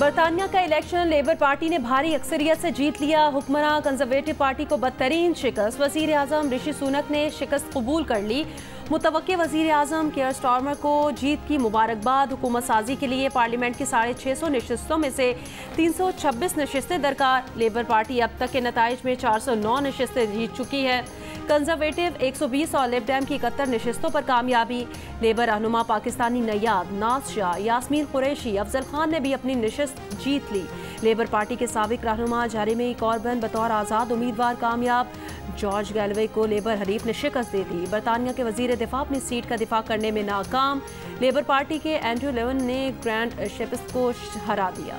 बरतानिया का election labour party ने भारी अक्सरियत से जीत लिया। हुक्मरान कंजर्वेटिव पार्टी को बदतरीन शिकस्त। वजीर आजम ऋषि सुनक ने शिकस्त कबूल कर ली। मुतवक्के वजीर आजम केयर स्टारमर को जीत की मुबारकबाद। हुकूमत साजी के लिए पार्लियामेंट की 650 नशिस्तों में से 326 नशिस्तें दरकार। लेबर पार्टी अब तक के नताइज में 409 नशिस्तें जीत चुकी है। कंजर्वेटिव 120 और लिब डेम की 71 नशिस्तों पर कामयाबी। लेबर रहनुमा पाकिस्तानी नैयाब, नाज शाह, यास्मीन कुरैशी, अफजल खान ने भी अपनी नशिस्त जीत ली। लेबर पार्टी के साबिक रहनुमा जेरेमी कॉर्बन बतौर आज़ाद उम्मीदवार कामयाब। जॉर्ज गैलवे को लेबर हरीफ ने शिकस्त दे दी। बरतानिया के वजीर दिफा अपनी सीट का दिफा करने में नाकाम। लेबर पार्टी के एंड्रू लेवन ने ग्रैंड शेपिस को हरा दिया।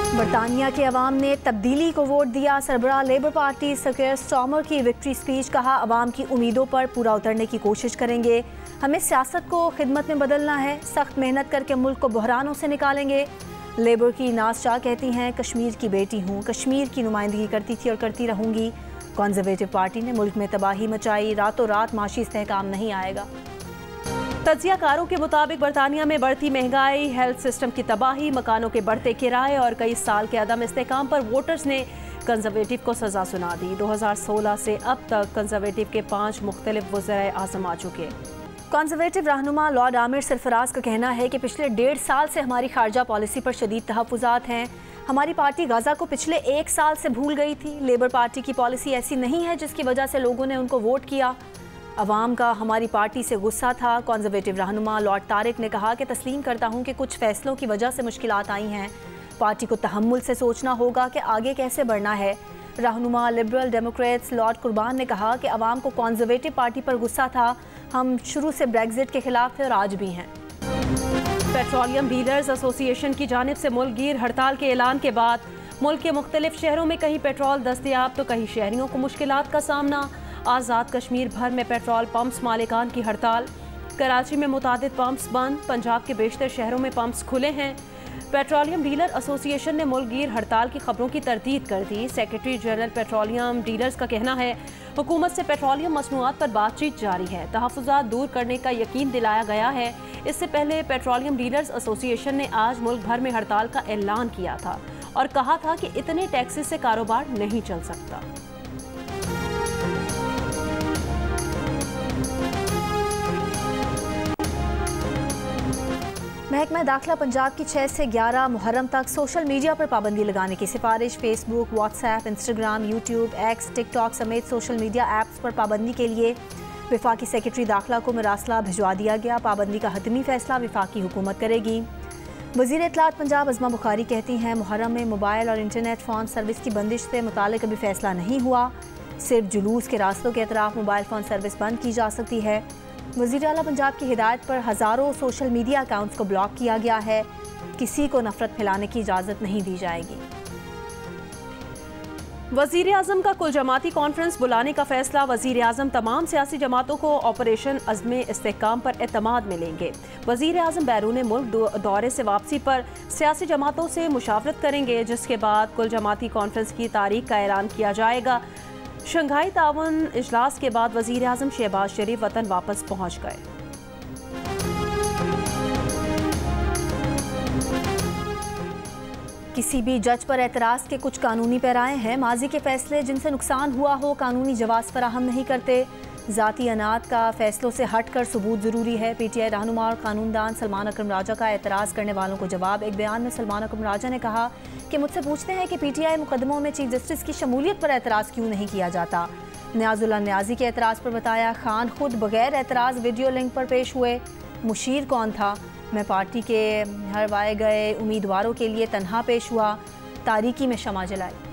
बरतानिया के अवाम ने तब्दीली को वोट दिया। सरबराह लेबर पार्टी केयर स्टारमर की विक्ट्री स्पीच। कहा, अवाम की उम्मीदों पर पूरा उतरने की कोशिश करेंगे। हमें सियासत को खिदमत में बदलना है। सख्त मेहनत करके मुल्क को बहरानों से निकालेंगे। लेबर की नाज शाह कहती हैं, कश्मीर की बेटी हूँ, कश्मीर की नुमाइंदगी करती थी और करती रहूँगी। कंजर्वेटिव पार्टी ने मुल्क में तबाही मचाई। रातों रात माशी इस्तेहकाम नहीं आएगा। तज्जियाकारों के मुताबिक बरतानिया में बढ़ती महंगाई, हेल्थ सिस्टम की तबाही, मकानों के बढ़ते किराए और कई साल के अदम इस्तेहकाम पर वोटर्स ने कंजर्वेटिव को सजा सुना दी। 2016 से अब तक कंजर्वेटिव के 5 मुख्तलिफ वज़ीर आज़म आ चुके। कंजर्वेटिव रहनुमा लॉर्ड आमिर सरफराज का कहना है कि पिछले 1.5 साल से हमारी खारजा पॉलिसी पर शदीद तहफ़्फ़ुज़ात हैं। हमारी पार्टी गाज़ा को पिछले 1 साल से भूल गई थी। लेबर पार्टी की पॉलिसी ऐसी नहीं है जिसकी वजह से लोगों ने उनको वोट किया। अवाम का हमारी पार्टी से गुस्सा था। कंजर्वेटिव रहनुमा लॉर्ड तारिक ने कहा कि तस्लीम करता हूँ कि कुछ फैसलों की वजह से मुश्किलात आई हैं। पार्टी को तहम्मुल से सोचना होगा कि आगे कैसे बढ़ना है। रहनुमा लिबरल डेमोक्रेट्स लॉर्ड कुर्बान ने कहा कि अवाम को कंजर्वेटिव पार्टी पर गुस्सा था। हम शुरू से ब्रेग्जिट के खिलाफ थे और आज भी हैं। पेट्रोलियम डीलर्स एसोसिएशन की जानिब से मुल्क गिर हड़ताल के ऐलान के बाद मुल्क के मुख्तलिफ शहरों में कहीं पेट्रोल दस्तयाब तो कहीं शहरियों को मुश्किलात का सामना। आज़ाद कश्मीर भर में पेट्रोल पंप्स मालिकान की हड़ताल। कराची में मुतादिद पंप्स बंद। पंजाब के बेशतर शहरों में पंप्स खुले हैं। पेट्रोलियम डीलर एसोसिएशन ने मुल्क गिर हड़ताल की खबरों की तरदीद कर दी। सेक्रेटरी जनरल पेट्रोलियम डीलर्स का कहना है, हुकूमत से पेट्रोलियम मसनूआत पर बातचीत जारी है। तहफ़्फ़ुज़ात दूर करने का यकीन दिलाया गया है। इससे पहले पेट्रोलियम डीलर्स एसोसिएशन ने आज मुल्क भर में हड़ताल का ऐलान किया था और कहा था कि इतने टैक्सेस से कारोबार नहीं चल सकता। महकमा दाखिला पंजाब की 6 से 11 मुहर्रम तक सोशल मीडिया पर पाबंदी लगाने की सिफारिश। Facebook, WhatsApp, Instagram, YouTube, x, TikTok समेत सोशल मीडिया ऐप्स पर पाबंदी के लिए वफाकी सेक्रेटरी दाखिला को मरासला भिजवा दिया गया। पाबंदी का हतमी फैसला वफाकी हुकूमत करेगी। वज़ीर इत्तलात पंजाब अज़मा बुखारी कहती हैं, मुहर्रम में मोबाइल और इंटरनेट फ़ोन सर्विस की बंदिश से मुतालिक अभी फैसला नहीं हुआ। सिर्फ जुलूस के रास्तों के अतराफ मोबाइल फ़ोन सर्विस बंद की जा सकती है। वज़ीर आला पंजाब की हिदायत पर हज़ारों सोशल मीडिया अकाउंट्स को ब्लॉक किया गया है। किसी को नफरत फैलाने की इजाज़त नहीं दी जाएगी। वज़ीर आज़म का कुल जमाती कॉन्फ्रेंस बुलाने का फैसला। वज़ीर आज़म तमाम सियासी जमातों को ऑपरेशन अज़्म इस्तेहकाम पर एतमाद में लेंगे। वज़ीर आज़म बैरून मुल्क दौरे से वापसी पर सियासी जमातों से मुशावरत करेंगे, जिसके बाद कुल जमाती कॉन्फ्रेंस की तारीख का ऐलान किया जाएगा। शंघाई ताउन इजलास के बाद वज़ीर आज़म शहबाज शरीफ वतन वापस पहुँच गए। किसी भी जज पर एतराज़ के कुछ कानूनी पैराए हैं। माजी के फैसले जिनसे नुकसान हुआ हो कानूनी जवाब फराहम नहीं करते। ज़ाती अनात का फैसलों से हट कर सबूत ज़रूरी है। PTI रहनुमा और कानूनदान सलमान अकरम राजा का एतराज़ करने वालों को जवाब। एक बयान में सलमान अकरम राजा ने कहा कि मुझसे पूछते हैं कि PTI मुकदमों में चीफ जस्टिस की शमूलियत पर एतराज़ क्यों नहीं किया जाता। न्याजुल्लाह न्याजी के एतराज़ पर बताया, खान खुद बगैर एतराज़ वीडियो लिंक पर पेश हुए। मुशीर कौन था? मैं पार्टी के हरवाए गए उम्मीदवारों के लिए तन्हा पेश हुआ। तारीकी में शमा जलाई।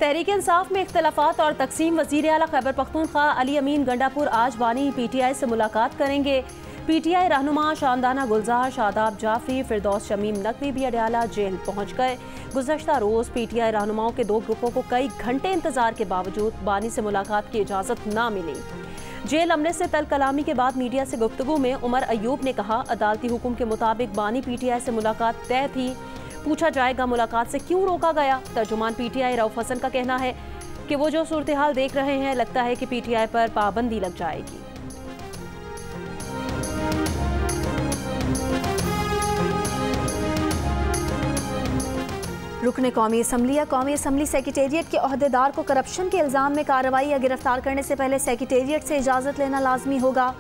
तहरीक इंसाफ में इख्तलाफात और तकसीम। वज़ीर आला खैबर पख्तूनख्वा अली अमीन गंडापुर आज बानी PTI से मुलाकात करेंगे। PTI रहनुमा शानदाना गुलजार, शादाब जाफरी, फिरदौस शमीम नकवी भी अडयाला जेल पहुँच गए। गुज़श्ता रोज़ PTI रहनुमाओं के 2 ग्रुपों को कई घंटे इंतजार के बावजूद बानी से मुलाकात की इजाज़त ना मिली। जेल अमले से तल कलामी के बाद मीडिया से गुफ्तगू में उमर अयूब ने कहा, अदालती हुक्म के मुताबिक बानी PTI से मुलाकात तय थी। पूछा जाएगा मुलाकात से क्यों रोका गया। तर्जुमान PTI रऊफ हसन का कहना है कि वो जो सूरत हाल देख रहे हैं, लगता है कि PTI पर पाबंदी लग जाएगी। रुकने कौमी असम्बली या कौमी असम्बली सेक्रेटेरिएट के अहदेदार को करप्शन के इल्ज़ाम में कार्रवाई या गिरफ्तार करने से पहले सेक्रेटेरिएट से इजाज़त लेना लाजमी होगा।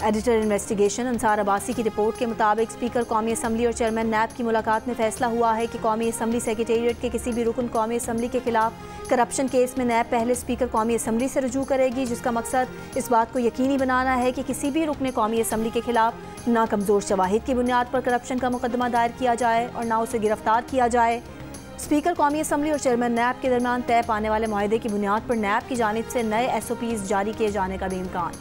एडिटर इन्वेस्टिगेशन अंसार अब्बासी की रिपोर्ट के मुताबिक स्पीकर कौमी असम्बली और चेयरमैन नैब की मुलाकात में फैसला हुआ है कि कौमी असम्बली सेक्रेटेरिएट के किसी भी रुकन कौमी असम्बली के खिलाफ करप्शन केस में नैब पहले स्पीकर कौमी असम्बली से रजू करेगी, जिसका मकसद इस बात को यकीनी बनाना है कि किसी भी रुकने कौमी असम्बली के खिलाफ ना कमज़ोर शवाहिद की बुनियाद पर करप्शन का मुकदमा दायर किया जाए और ना उसे गिरफ्तार किया जाए। स्पीकर कौमी असम्बली और चेयरमैन नैब के दरमियान तय पाने वाले मुआहदे की बुनियाद पर नैब की जानिब से नए SOPs जारी किए जाने का भी इम्कान।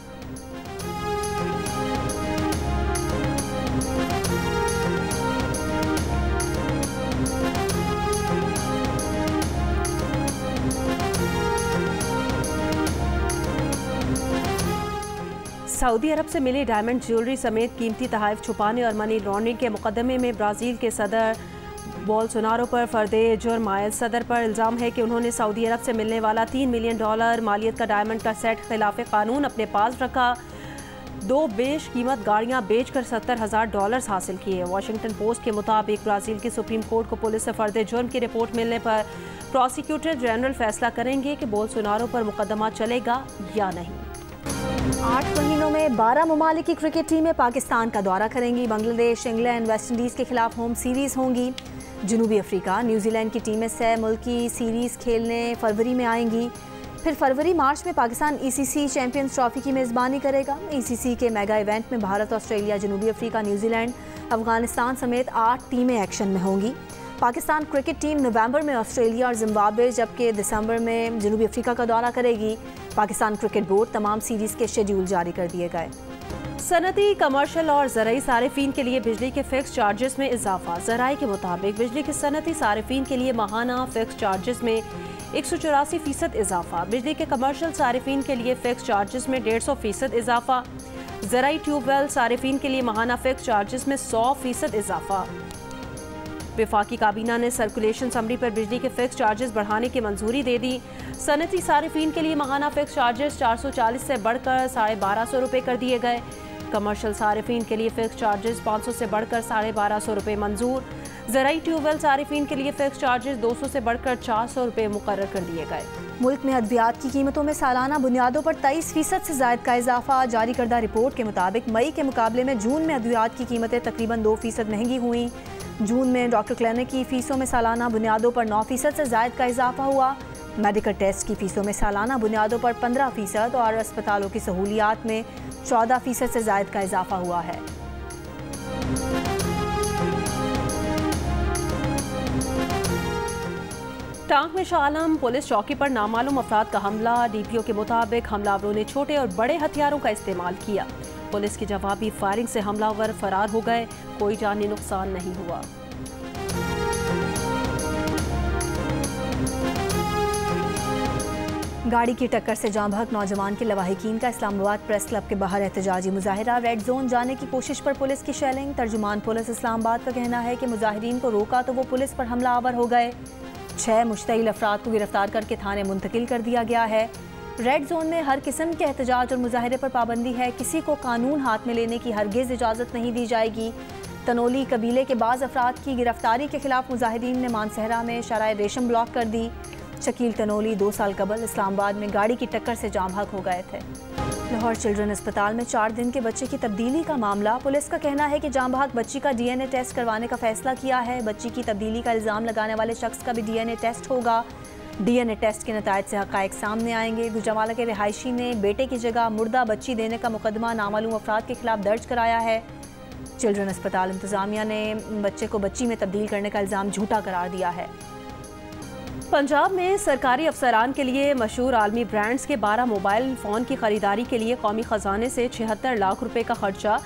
सऊदी अरब से मिली डायमंड ज्वेलरी समेत कीमती तोहफे छुपाने और मनी लॉन्ड्रिंग के मुकदमे में ब्राज़ील के सदर बोल्सोनारो पर फर्दे जुर्म आयद। सदर पर इल्ज़ाम है कि उन्होंने सऊदी अरब से मिलने वाला $3 मिलियन मालियत का डायमंड का सेट खिलाफ कानून अपने पास रखा। 2 बेश कीमत गाड़ियाँ बेचकर $70,000 हासिल किए। वाशिंगटन पोस्ट के मुताबिक ब्राज़ील की सुप्रीम कोर्ट को पुलिस से फर्दे जुर्म की रिपोर्ट मिलने पर प्रोसिक्यूटर जनरल फैसला करेंगे कि बोल्सोनारो पर मुकदमा चलेगा या नहीं। 8 महीनों में 12 ममालिक की क्रिकेट टीमें पाकिस्तान का दौरा करेंगी। बांग्लादेश, इंग्लैंड, वेस्ट इंडीज़ के खिलाफ होम सीरीज़ होंगी। जनूबी अफ्रीका, न्यूजीलैंड की टीमें 6 मुल्की सीरीज़ खेलने फरवरी में आएंगी। फिर फरवरी मार्च में पाकिस्तान ECC चैंपियंस ट्रॉफी की मेज़बानी करेगा। ECC के मेगा इवेंट में भारत, ऑस्ट्रेलिया, जनूबी अफ्रीका, न्यूजीलैंड, अफगानिस्तान समेत 8 टीमें एक्शन में होंगी। पाकिस्तान क्रिकेट टीम नवंबर में ऑस्ट्रेलिया और जिम्बाब्वे जबकि दिसंबर में जनूबी अफ्रीका का दौरा करेगी। पाकिस्तान क्रिकेट बोर्ड तमाम सीरीज़ के शेड्यूल जारी कर दिए गए। सनती, कमर्शियल और ज़राई सारिफीन के लिए बिजली के फिक्स चार्जेस में इजाफा। ज़राई के मुताबिक बिजली के सनती सारिफीन के लिए माहाना फिक्स चार्जेस में 184% इजाफा। बिजली के कमर्शियल सारिफीन के लिए फिक्स चार्जेस में 150% इजाफा। ज़राई ट्यूबवेल सारिफीन के लिए माहाना फिक्स चार्जेस में 100% इजाफा। वफाकी काबीना ने सर्कुलेशन समरी पर बिजली के फिक्स चार्जेस बढ़ाने की मंजूरी दे दी। सनती सारिफीन के लिए माहाना फिक्स चार्जेस 440 से बढ़कर 1250 रुपये कर दिए गए। कमर्शियल सारिफीन के लिए फिक्स चार्जेस 500 से बढ़कर 1250 रुपये मंजूर। ज़राई ट्यूबवेल सारिफीन के लिए फिक्स चार्जेस 200 से बढ़कर 400 रुपये मुकर्रर कर दिए गए। मुल्क में अद्वियात की कीमतों में सालाना बुनियादों पर 23% से ज़ायद का इजाफा। जारी करदा रिपोर्ट के मुताबिक मई के मुकाबले में जून में अद्वियात की कीमतें तकरीबन 2% महंगी हुई। जून में डॉक्टर क्लिनिक की फ़ीसों में सालाना बुनियादों पर 9% से ज़ायद का इजाफा हुआ। मेडिकल टेस्ट की फ़ीसों में सालाना बुनियादों पर 15% और अस्पतालों की सहूलियात में 14% से ज़ायद का इजाफा हुआ है। टांग में शाह आलम पुलिस चौकी पर नामालूम अफराद का हमला। DPO के मुताबिक हमलावरों ने छोटे और बड़े हथियारों का इस्तेमाल किया। पुलिस की जवाबी फायरिंग से हमलावर फरार हो गए। कोई जानी नुकसान नहीं हुआ। गाड़ी की टक्कर से जाँ बहक नौजवान के लवाहिकीन का इस्लामाबाद प्रेस क्लब के बाहर एहतजाजी मुजाहिरा। रेड जोन जाने की कोशिश पर पुलिस की शेलिंग। तर्जुमान पुलिस इस्लामाबाद का कहना है कि मुजाहिरीन को रोका तो वो पुलिस पर हमलावर हो गए। 6 मुश्तइल अफराद को गिरफ्तार करके थाने मुंतकिल कर दिया गया है। रेड जोन में हर किस्म के एहतजाज और मुजाहिरे पर पाबंदी है। किसी को कानून हाथ में लेने की हरगिज़ इजाज़त नहीं दी जाएगी। तनोली कबीले के बाज़ अफराद की गिरफ्तारी के खिलाफ मुजाहिरीन ने मानसहरा में शराय रेशम ब्लॉक कर दी। शकील तनोली 2 साल कबल इस्लामाबाद में गाड़ी की टक्कर से जाँ बहक हो गए थे। लाहौर चिल्ड्रन अस्पताल में 4 दिन के बच्चे की तब्दीली का मामला। पुलिस का कहना है कि जाँ बहक बच्ची का DNA टेस्ट करवाने का फैसला किया है। बच्ची की तब्दीली का इल्ज़ाम लगाने वाले शख्स का भी DNA टेस्ट होगा। DNA टेस्ट के नतायज से हक़ाइक़ सामने आएंगे। गुजरांवाला के रिहायशी ने बेटे की जगह मुर्दा बच्ची देने का मुकदमा नामालूम अफराद के खिलाफ दर्ज कराया है। चिल्ड्रन अस्पताल इंतज़ामिया ने बच्चे को बच्ची में तब्दील करने का इल्ज़ाम झूठा करार दिया है। पंजाब में सरकारी अफसरान के लिए मशहूर आलमी ब्रांड्स के 12 मोबाइल फ़ोन की खरीदारी के लिए कौमी ख़जाने से 76 लाख रुपए का खर्चा।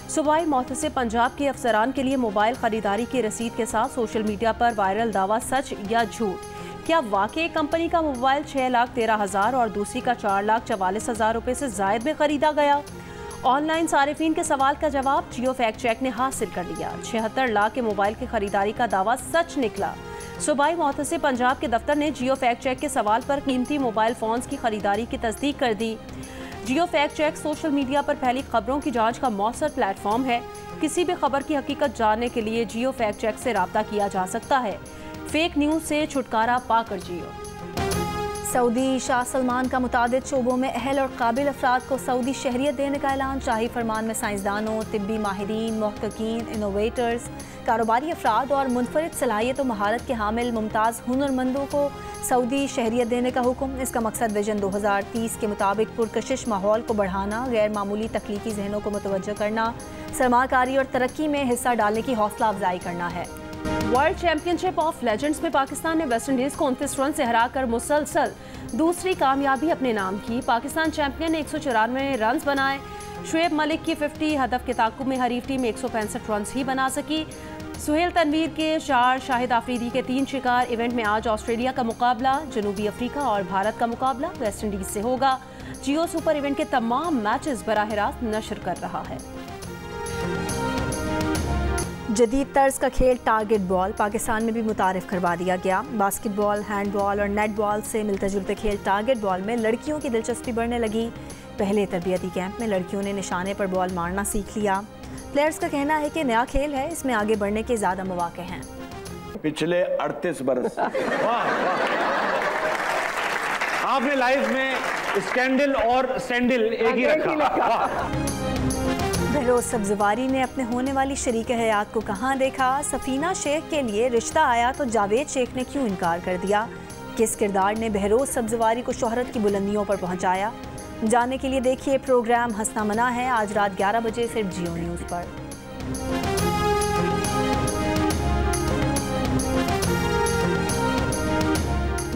सूबाई मोहतसिब पंजाब के अफसरान के लिए मोबाइल खरीदारी की रसीद के साथ सोशल मीडिया पर वायरल दावा सच या झूठ? क्या वाकई कंपनी का मोबाइल 6,13,000 और दूसरी का 4,44,000 रुपये से ज़ायद में ख़रीदा गया? ऑनलाइन सारिफीन के सवाल का जवाब जियो फैक्ट चेक ने हासिल कर लिया। 76 लाख के मोबाइल की खरीदारी का दावा सच निकला। सूबाई मोहतसिब पंजाब के दफ्तर ने जियो फैक्ट चेक के सवाल पर कीमती मोबाइल फ़ोन्स की खरीदारी की तस्दीक कर दी। जियो फैक्ट चेक सोशल मीडिया पर फैली खबरों की जांच का मौसर प्लेटफॉर्म है। किसी भी खबर की हकीकत जानने के लिए जियो फैक्ट चेक से राब्ता किया जा सकता है। फेक न्यूज़ से छुटकारा पाकर जियो। सऊदी शाह सलमान का मुतादिद शोबों में अहल और काबिल अफराद को सऊदी शहरियत देने का ऐलान। शाही फरमान में साइंसदानों, तिब्बी माहिरीन, मुहक्किकीन, इनोवेटर्स, कारोबारी अफराद और मुनफरिद सलाहियत और महारत के हामिल मुमताज़ हुनरमंदों को सऊदी शहरियत देने का हुक्म। इसका मकसद विजन 2030 के मुताबिक पुरकशिश माहौल को बढ़ाना, गैर मामूली तख्लीकी जहनों को मुतवज्जह करना, सरमाकारी और तरक्की में हिस्सा डालने की हौसला अफजाई करना है। वर्ल्ड चैंपियनशिप ऑफ लेजेंड्स में पाकिस्तान ने वेस्ट इंडीज को 29 रन से हराकर मुसलसल दूसरी कामयाबी अपने नाम की। पाकिस्तान चैंपियन ने 194 रन बनाए। शुएब मलिक की 50 हदफ के ताकुब में हरीफ टीम 165 रन ही बना सकी। सुहेल तनवीर के 4, शाहिद आफरीदी के 3 शिकार। इवेंट में आज ऑस्ट्रेलिया का मुकाबला, जनूबी अफ्रीका और भारत का मुकाबला वेस्ट इंडीज से होगा। जियो सुपर इवेंट के तमाम मैचेस बराह रास्त नशर कर रहा है। जदीद तर्ज का खेल टारगेट बॉल पाकिस्तान में भी मुतारिफ करवा दिया गया। बास्केटबॉल, हैंडबॉल और नेटबॉल से मिलते जुलते खेल टारगेट बॉल में लड़कियों की दिलचस्पी बढ़ने लगी। पहले तरबियती कैंप में लड़कियों ने निशाने पर बॉल मारना सीख लिया। प्लेयर्स का कहना है कि नया खेल है, इसमें आगे बढ़ने के ज़्यादा मौके हैं। पिछले 38 बरस आपने लाइफ में स्कैंडल और सैंडल एक ही रखा। बहरोज सब्जवारी ने अपने होने वाली शरीक हयात को कहाँ देखा? सफीना शेख के लिए रिश्ता आया तो जावेद शेख ने क्यों इनकार कर दिया? किस किरदार ने बहरोज सब्जवारी को शोहरत की बुलंदियों पर पहुँचाया? जानने के लिए देखिए प्रोग्राम हंसना मना है, आज रात 11 बजे सिर्फ जियो न्यूज़ पर।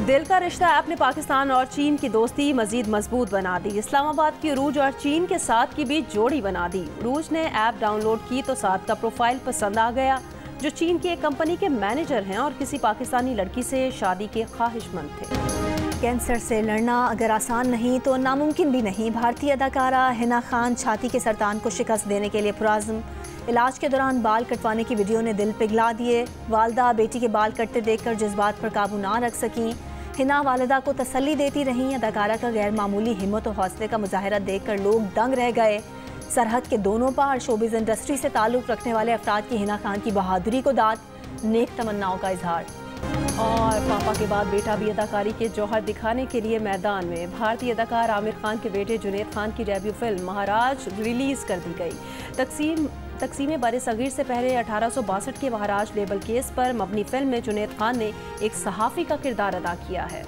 दिल का रिश्ता ऐप ने पाकिस्तान और चीन की दोस्ती मजीद मजबूत बना दी। इस्लामाबाद की उरूज और चीन के साथ की बीच जोड़ी बना दी। उरूज ने ऐप डाउनलोड की तो साथ का प्रोफाइल पसंद आ गया, जो चीन की एक कंपनी के मैनेजर हैं और किसी पाकिस्तानी लड़की से शादी के ख्वाहिशमंद थे। कैंसर से लड़ना अगर आसान नहीं तो नामुमकिन भी नहीं। भारतीय अदाकारा हिना खान छाती के सरतान को शिकस्त देने के लिए पुरआज़्म। इलाज के दौरान बाल कटवाने की वीडियो ने दिल पिघला दिए। वालदा बेटी के बाल कटते देखकर जज्बात पर काबू ना रख सकीं। हिना वालिदा को तसल्ली देती रहीं। अदाकारा का गैर मामूली हिम्मत और हौसले का मुजाहरा देखकर लोग दंग रह गए। सरहद के दोनों पार शोबिज़ इंडस्ट्री से ताल्लुक़ रखने वाले अफराद की हिना खान की बहादुरी को दाद, नेक तमन्नाओं का इजहार। और पापा के बाद बेटा भी अदाकारी के जौहर दिखाने के लिए मैदान में। भारतीय अदाकार आमिर खान के बेटे जुनैद खान की डेब्यू फिल्म महाराज रिलीज़ कर दी गई। तकसीम बरसगीर से पहले 1862 के महाराज लेबल केस पर मबनी फिल्म में जुनैद खान ने एक सहाफ़ी का किरदार अदा किया है।